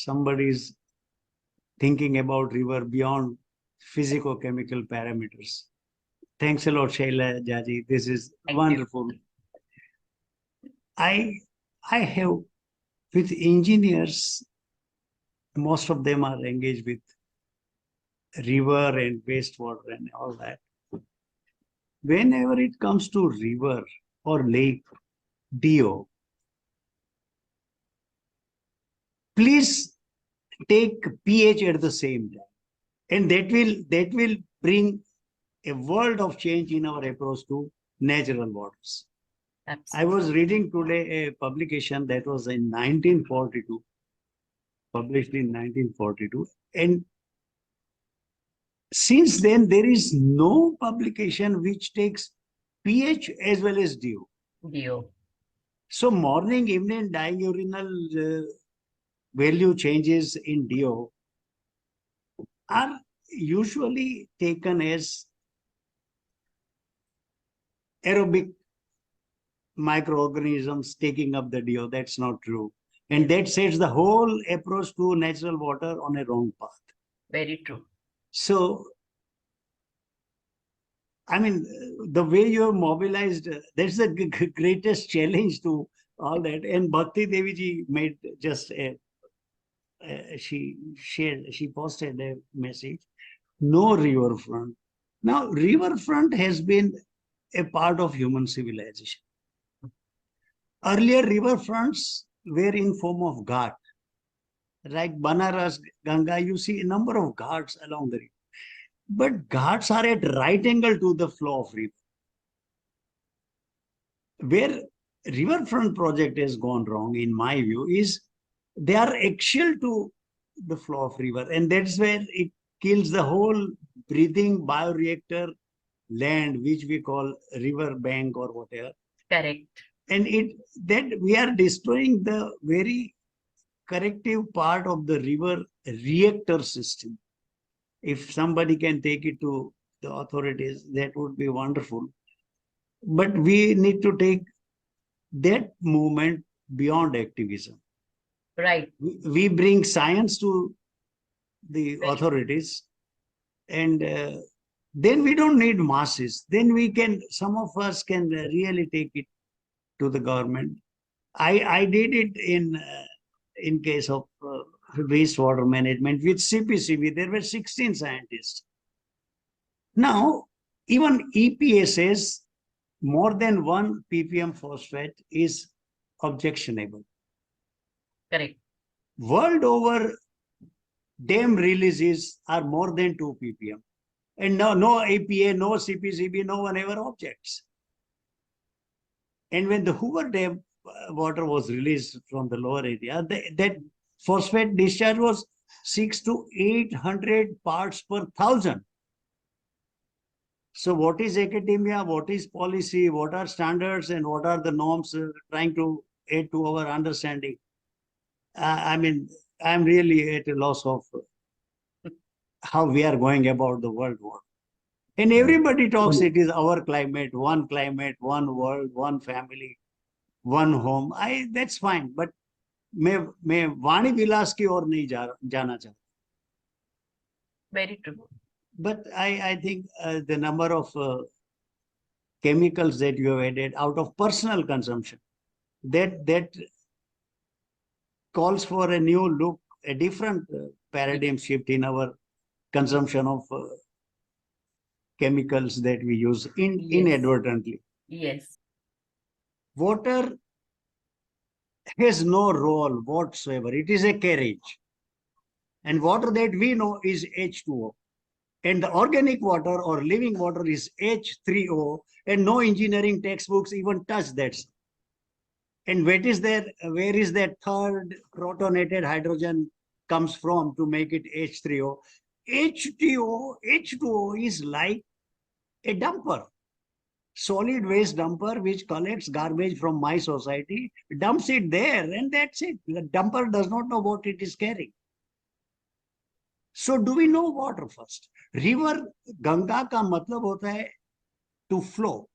somebody's thinking about river beyond physico-chemical parameters. Thanks a lot, Shaila Jaji. This is wonderful. I have, with engineers, most of them are engaged with river and wastewater and all that. Whenever it comes to river or lake, DO, please take pH at the same time. And that will bring a world of change in our approach to natural waters. Absolutely. I was reading today a publication that was in 1942, published in 1942. And since then, there is no publication which takes pH as well as DO. DO. So morning, evening diurinal value changes in DO are usually taken as aerobic microorganisms taking up the DO. That's not true. And that sets the whole approach to natural water on a wrong path. Very true. So, I mean, the way you have mobilized, that's the greatest challenge to all that. And Bhakti Devi ji made just a, she posted a message, no riverfront. Now, riverfront has been a part of human civilization. Earlier, riverfronts were in form of ghat. Like Banaras, Ganga, you see a number of ghats along the river. But ghats are at right angle to the flow of river. Where riverfront project has gone wrong, in my view, is they are axial to the flow of river. And that's where it kills the whole breathing bioreactor land, which we call river bank or whatever. Correct. And that we are destroying the very corrective part of the river reactor system. If somebody can take it to the authorities, that would be wonderful. But we need to take that movement beyond activism. Right. We bring science to the authorities, and then we don't need masses. Then we can, some of us can really take it to the government. I did it in case of wastewater management with CPCB. There were 16 scientists. Now, even EPA says more than 1 ppm phosphate is objectionable. Correct. World over, dam releases are more than 2 ppm. And no EPA, no CPCB, no one ever objects. And when the Hoover Dam water was released from the lower area, that phosphate discharge was 600 to 800 parts per thousand. So what is academia, what is policy, what are standards, and what are the norms trying to aid to our understanding? I mean, I'm really at a loss of how we are going about the world war. And everybody talks, it is our climate, one world, one family, one home. That's fine, but मैं वाणी विलास की ओर नहीं जाना चाहता. Very true. But I think the number of chemicals that you have added out of personal consumption, that calls for a new look, a different paradigm shift in our consumption of chemicals that we use inadvertently. Yes. Water has no role whatsoever. It is a carriage. And water that we know is H2O. And the organic water or living water is H3O. And no engineering textbooks even touch that. And where is that third protonated hydrogen comes from to make it H3O? H2O is like a dumper, solid waste dumper, which collects garbage from my society, dumps it there, and that's it. The dumper does not know what it is carrying. So do we know water first? River Ganga ka matlab hota hai to flow.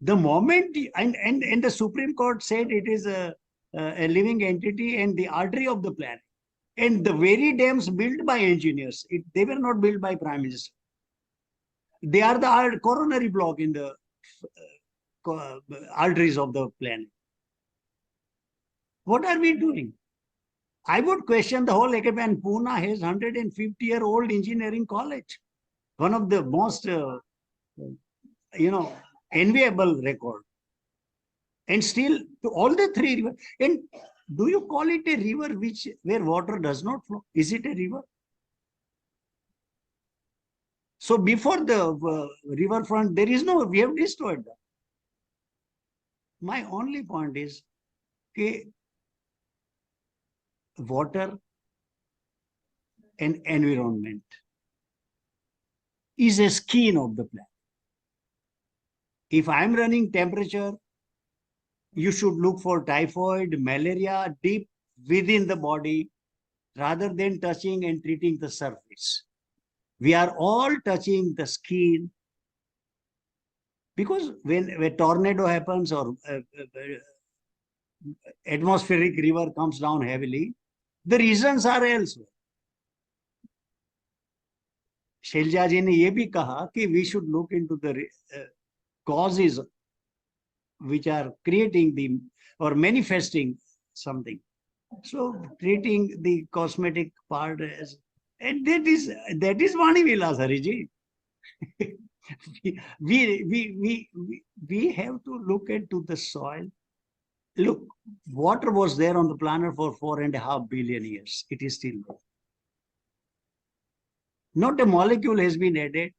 The moment, and the Supreme Court said it is a living entity and the artery of the planet. And the very dams built by engineers, they were not built by Prime Minister. They are the coronary block in the arteries of the planet. What are we doing? I would question the whole academy. And Pune has 150-year-old engineering college, one of the most, enviable record. And still, all the three rivers. And do you call it a river where water does not flow? Is it a river? So before the riverfront, there is no, we have destroyed that. My only point is, okay, water and environment is a skin of the planet. If I'm running temperature, you should look for typhoid, malaria deep within the body rather than touching and treating the surface. We are all touching the skin because when a tornado happens or atmospheric river comes down heavily, the reasons are elsewhere. Selja जी ने ये भी कहा कि we should look into the causes which are creating the or manifesting something. So treating the cosmetic part as, and that is Vani Vilas, Hariji. we have to look into the soil. Look, water was there on the planet for 4.5 billion years. It is still there. Not a molecule has been added,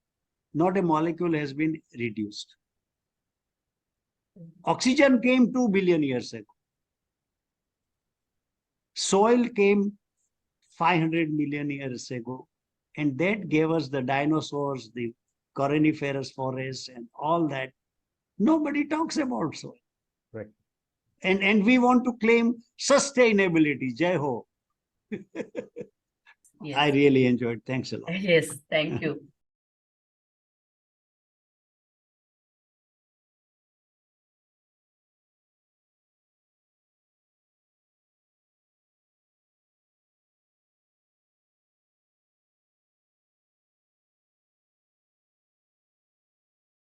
not a molecule has been reduced. Oxygen came 2 billion years ago. Soil came 500 million years ago, and that gave us the dinosaurs, the coniferous forests, and all that. Nobody talks about soil. Right. And we want to claim sustainability. Jai Ho. Yes. I really enjoyed. Thanks a lot. Yes, thank you.